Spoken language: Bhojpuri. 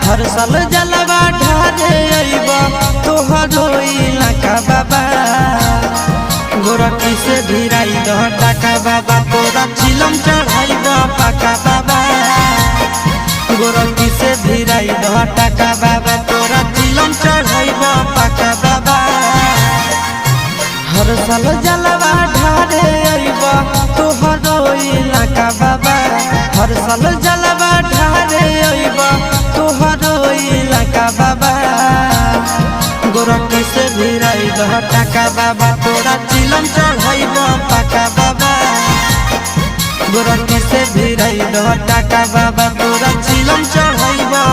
हर साल जलवा ढारे अइबा तोहरो इलाका बाबा गोरखी से भिराई दो टाका बाबा तोरा चिलम चढ़ाई दो पाका बाबा गोरखी से भिराई दो टाका बाबा तोरा चिलम चढ़ाई दो पाका बाबा हर साल जलवा ढारे अइबा तोहरो इलाका बाबा हर साल जलवा ढारे अइबा तोहरो इलाका बाबा गोरखी से भिराई दो टाका बाबा तोरा चिलम चढ़ाई दो पाका बाबा गोरखी से भिराई दो टाका बाबा तोरा चिलम चढ़ाई दो